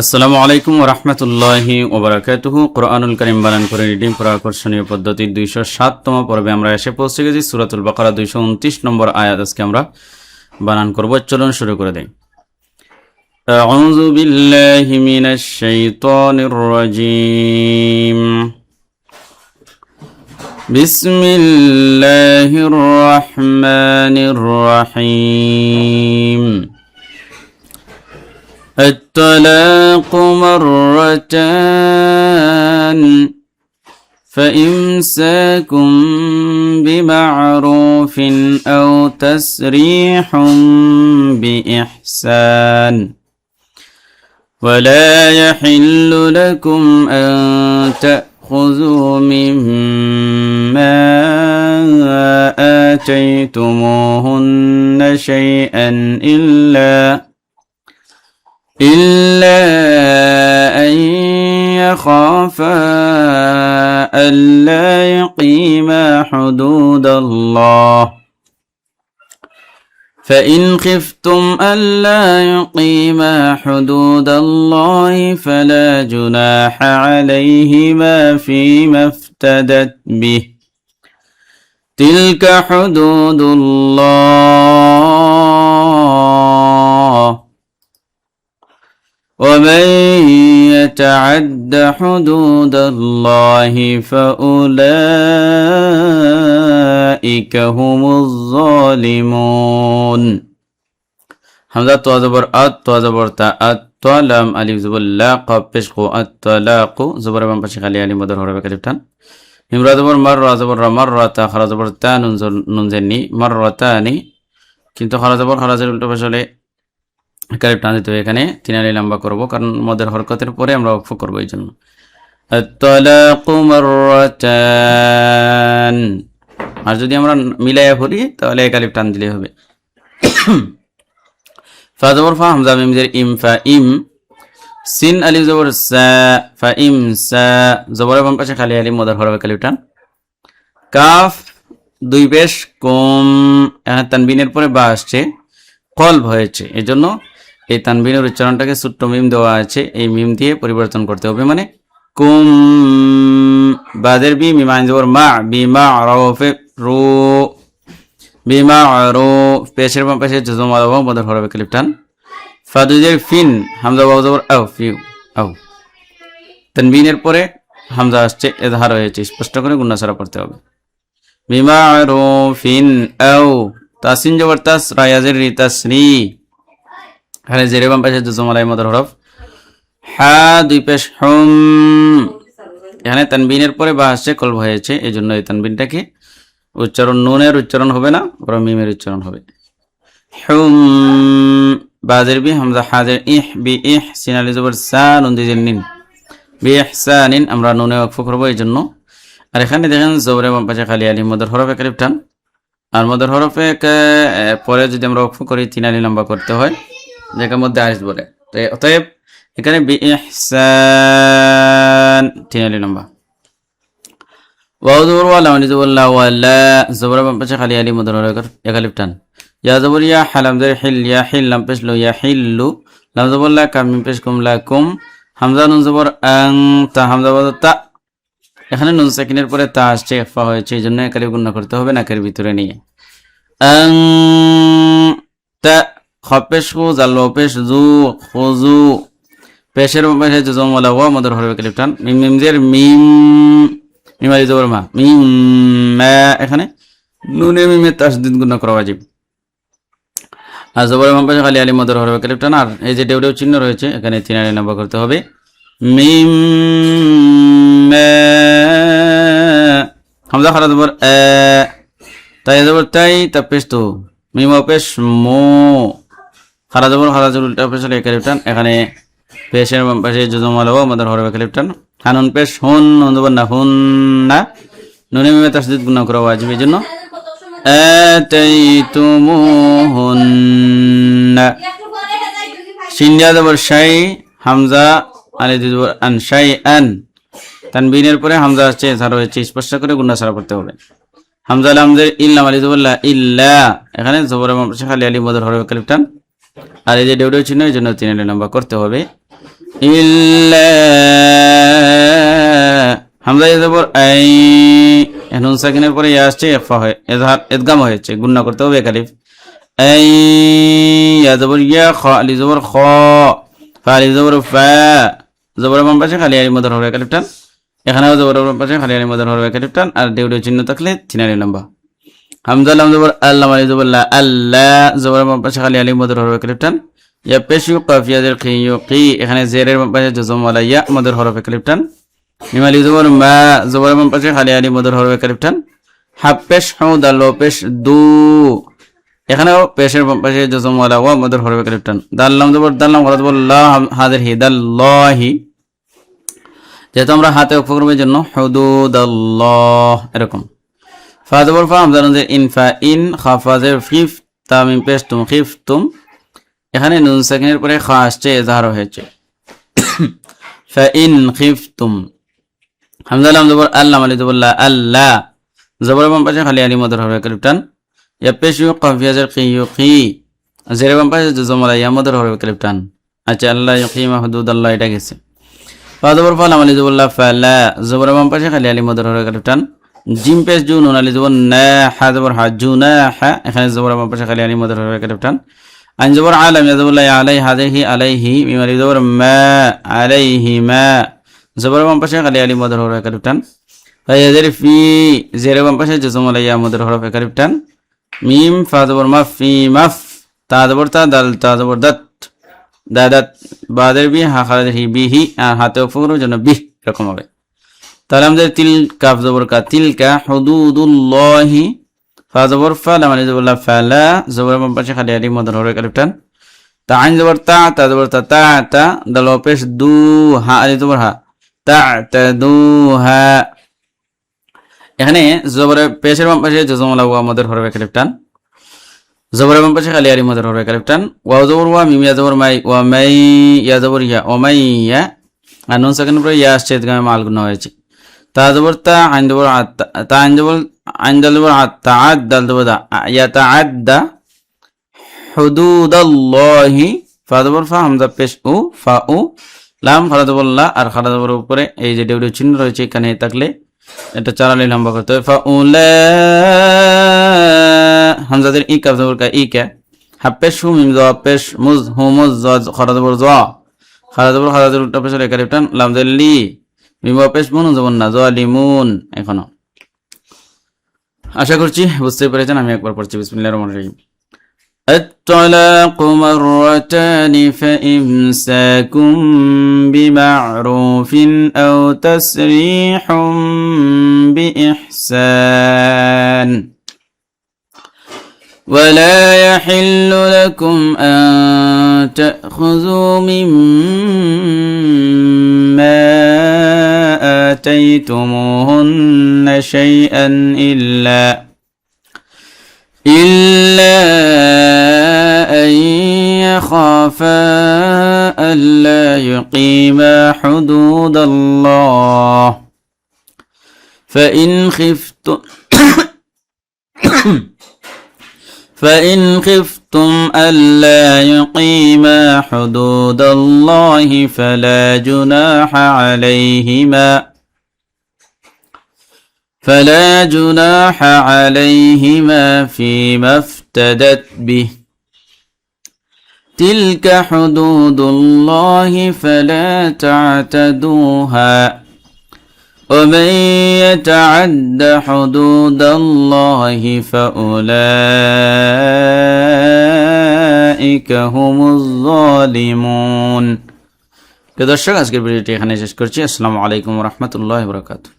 আসসালামু আলাইকুম ওয়া রাহমাতুল্লাহি ওয়া বারাকাতুহু। কোরআনুল কারীম বানান করে রিডিং পড়া আকর্ষণীয় পদ্ধতির 207তম পর্বে আমরা এসে পৌঁছে গেছি। সূরাতুল বাকারা 229 নম্বর আয়াত আজকে আমরা বানান করব। চলুন শুরু করে দেই। আউযু বিল্লাহি মিনাশ শাইতানির রাজীম। বিসমিল্লাহির রাহমানির রাহিম। الطلاق مرتان فإمساكم بمعروف أو تسريح بإحسان ولا يحل لكم أن تأخذوا مما آتيتموهن شيئا إلا أن يخافا ألا يقيما حدود الله فإن خفتم ألا يقيما حدود الله فلا جناح عليهما فيما افتدت به تلك حدود الله ومن يتعد حدود الله فأولئك هم الظالمون হামজা তো জবর আত তো জবর তা আত তো লাম আলিফ জবর লা কফ পেশ কো আত তালাকু জবর বাম পাশে খালি আলিফ মদর হরবে কালিফ টান ইমরা জবর মার রা জবর রা মার রা তা খারা জবর তা নুন জেনি মার রাতানি কিন্তু খারা জবর খারাজের উল্টো পাশে হলে কালিফ টান দিতে হবে। এখানে তিন আলি লম্বা করব কারণ মদের হরকতের পরে আমরা ওয়াকফ করব, এই জন্য আত-তালাকু মাররাতান। আর যদি আমরা মিলাইয়া পড়ি তাহলে কালিফ টান দিলে হবে। ফা জবর ফা হামজা মিম জের ইম ফা ইম সিন আলিফ জবর সা ফা ইম সা জবরের বাম পাশে খালি আলিফ মদের হরবে কালিফ টান। কাফ দুই পেশ কম, এখানে তানবিনের পরে বা আসছে, কলব হয়েছে, এজন্য এই তানবিনের উচ্চারণটাকে ছোট্ট মিম দেওয়া আছে, এই মিম দিয়ে পরিবর্তন করতে হবে, মানে কুম বাদের বি মিম আইন জবর মা বিমা আরাফে রু বিমা আরু পেশের বাম পাশে জজম আলাওয়া মদের হরবে কালিফ টান। ফাদুজের ফিন হামজা ওয়াও জবর আও ফিউ আও তানবিনের পরে হামজা আসছে, ইজহার হয়েছে, স্পষ্ট করে গুণা ছাড়া পড়তে হবে। বিমা আরু ফিন আও তাসিন জবর তাস রায়াজের রি তাসরি এখানে জেরে বাম পাশে জজম আলাই মদর হরফ। হা দুই পেশ হুম, এখানে তানবিনের পরে বা আসছে, কলব হয়েছে, এই জন্য এই তানবিনটাকে উচ্চারণ নুনের উচ্চারণ হবে না, বরং মিমের উচ্চারণ হবে। হুম বাজের বি হামজা হাজের ইহ বি ইহ সিন আলি জবর সা নুন দিজের নিন বি ইহসানিন আমরা নুনে ওয়াকফ করব, এই জন্য। আর এখানে দেখেন জবরে বাম পাশে খালি আলি মদর হরফ কালিফ টান, আর মদর হরফে পরে যদি আমরা ওয়াকফ করি তিন আলি লম্বা করতে হয়, যেটার মধ্যে আইস বলে, অতএব এখানে বি ইহসান তিন আলি লম্বা। ওয়াও জবর ওয়া লাম আলিফ জবর লা ওয়া লা জবর বাম পাশে খালি আলি মদর হরফ কালিফ টান। ইয়া জবর ইয়া হালাম জের হিল ইয়া হিল লাম পেশ লো ইয়া হিল্লু লাম জবর লা কাম মিম পেশ কুম লাকুম হামজা নুন জবর আং তা হামজা বদ তা, এখানে নুন সাকিনের পরে তা আসছে, ইখফা হয়েছে, এই জন্য কালিফ গুণনা করতে হবে নাকের ভিতরে নিয়ে। আং তা খপেশ খু জাল পেশ জু খুজু পেশের পাশে জজম ওয়ালা ওয়া মদর হরবে কালিফ টান। মিম মিম জের মিম মিম আলি জবর মা মিম মা, এখানে নুনে মিমে তাসদীদ গুণনা করা ওয়াজিব। আর জবরের বাম পাশে খালি আলি মদর হরবে কালিফ টান, আর এই যে ডেউডেউ চিহ্ন রয়েছে এখানে তিন আলি লম্বা করতে হবে। মিম মা হামজা খারা জবর তাই জবর তাই তা পেশ তো মিম পেশ মো খারা জবর খারা জবর উল্টা পেশ কালিফ টান, এখানে পেশের বাম পাশে জজম ওয়ালা মদর হরবে কালিফ টান। হানুন পেশ হুন নুন জবর না হুন না নুনে মিমে তাসদীদ গুণনা করা ওয়াজিব, এই জন্য আতাইতুমুহুন্না শিন দিয়া জবর শাই হামজা আলিফ জবর আন শাই আন তানবিনের পরে হামজা আসছে, ইজহার হয়েছে, স্পষ্ট করে গুণা ছাড়া পড়তে হবে। হামজা লাম জের ইল্লাম আলি জবরলা ইল্লা, এখানে জবরের পাশে খালি আলি মদর হরফ কালিফ টান, আর এই যে ডেউডেউ চিহ্ন, এই জন্য তিন আলি লম্বা করতে হবে। ইল্লা হামজা জবর আই নুন সাকিনের পরে ইয়া আসছে ইখফা হয় ইজহার ইদগাম হয়েছে গুণনা করতে হবে এক আলিফ আই ইয়া জবর ইয়া খ আলিফ জবর খ ফা আলিফ জবর ফা জবর বাম পাশে খালি আলিফ মধ্যে হবে এক আলিফ টান এখানেও জবর বাম পাশে খালি আলিফ মধ্যে হবে এক আলিফ টান আর দেউড়ে চিহ্ন থাকলে তিন আলিফ লম্বা হামজা লাম জবর আল্লাহ আলিফ জবর লা আল্লাহ জবর বাম পাশে খালি আলিফ মধ্যে হবে এক আলিফ টান ইয়া পেশ ইউ কাফ ইয়া জের কি ইউ কি এখানে জেরের বাম পাশে জজম ওয়ালা ইয়া মধ্যে হবে এক আলিফ টান মিম আলিফ জবর মা জবর বাম পাশে খালি আলিফ মধ্যে হবে এক আলিফ টান হাফ পেশ হু দাল পেশ দু এখানেও পেশের বাম পাশে জজম ওয়ালা ওয়া মধ্যে হবে এক আলিফ টান দাল লাম জবর দাল লাম ওয়ালা জবর লা হাদের হি দাল্লাহি যেহেতু আমরা হাতে অক্ষ করবের জন্য হুদুদাল্লাহ এরকম ফা জবর ফা হামজা নুন ইন ফা ইন খাফা জের খিফ তা মিম পেশ তুম খিফ তুম এখানে নুন সাকিনের পরে খা আসছে ইজহার হয়েছে ফা ইন খিফতুম হামজা লাম জবর আল্লাহ আলিফ জবর লা আল্লাহ জবর বাম পাশে খালি আলিফ মধ্যে হবে কালিফ টান ইয়া পেশ ইউ কাফ ইয়া জের কি ইউ কি জের বাম পাশে জজম ওয়ালা ইয়া মধ্যে হবে কালিফ টান আচ্ছা আল্লাহ ইউকিমা হুদুদাল্লাহ এটা গেছে ফা জবর ফা লাম আলিফ জবর লা ফালা জবর বাম পাশে খালি আলিফ মধ্যে হবে কালিফ টান জিম পেশ জু নুন আলিফ জবর না হা জবর হা জু না হা এখানে জবর বাম পাশে খালি আলিফ মধ্যে হবে কালিফ টান আইন জবর আলাম ইয়া জবর লা আলাই হাদিহি আলাইহি মিম আলিফ জবর মা আলাইহি মা জবর বাম পাশে খালি আলিফ মধ্যে হবে কালিফ টান ফা ইয়া জের ফি জের বাম পাশে জজম ওয়ালা ইয়া মধ্যে হবে কালিফ টান মিম ফা জবর মা ফি মাফ তা জবর তা দাল তা জবর দাত দাদাত বাদের বি হা খালাদের হি বিহি আর হাতে অক্ষরের জন্য বিহ এরকম হবে তাহলে আমাদের তিল কাফ জবর কা তিলকা হুদুদুল্লাহি ফা জবর ফা লাম আলিফ জবর লা ফালা জবর বাম পাশে খালি আলিফ মধ্যে হবে কালিফ টান তা আইন জবর তা তা জবর তা তা তা দাল পেশ দু হা আলিফ জবর হা তা তা দু হা এখানে জবর পেশের বাম পাশে জজম ওয়ালা ওয়া মধ্যে হবে কালিফ টান জবর বাম পাশে খালি আলিফ মধ্যে হবে কালিফ টান ওয়া জবর ওয়া মিম ইয়া জবর মাই ওয়া মাই ইয়া জবর ইয়া ওয়া মাই ইয়া আর নুন সাকিনের পরে ইয়া আসছে এখানে মাল গুণ হয়েছে তা জবর তা আইন জবর তা আইন জবর আইন দাল জবর তা আদ দাল জবর দা ইয়া তা আদা হুদুদাল্লাহি ফা জবর ফা হামজা পেশ উ ফা উ লাম খালা জবর লা আর খালা জবর উপরে এই যে দেউড়ে চিহ্ন রয়েছে এখানে থাকলে এটা চার আলিফ লম্বা করতে হবে ফা উলা হামজাদের ই কাফ জবর কা ই কা হাফেশ হু মিম জ পেশ মুজ হু মুজ জ খালা জবর জ খালা জবর খালা জবর টা পেশ রে কালিফ টান লাম জাল্লি মিম পেশ মুন জবর না জালিমুন এখনো আশা করছি বুঝতে পেরেছেন আমি একবার পড়ছি বিসমিল্লাহির রহমানির রহিম الطلاق مرتان فإمساكم بمعروف أو تسريح بإحسان ولا يحل لكم أن تأخذوا مما آتيتموهن شيئا إلا أن يخافا ألا يقيما حدود الله فإن خفتم ألا يقيما حدود الله فلا جناح عليهما فيما افتدت به تلك حدود الله فلا تعتدوها ومن يتعد حدود الله فأولئك هم الظالمون। দর্শক আজকের ভিডিওটি এখানে শেষ করছি। আসসালামু আলাইকুম ওয়া রাহমাতুল্লাহি ওয়া বারাকাতুহু।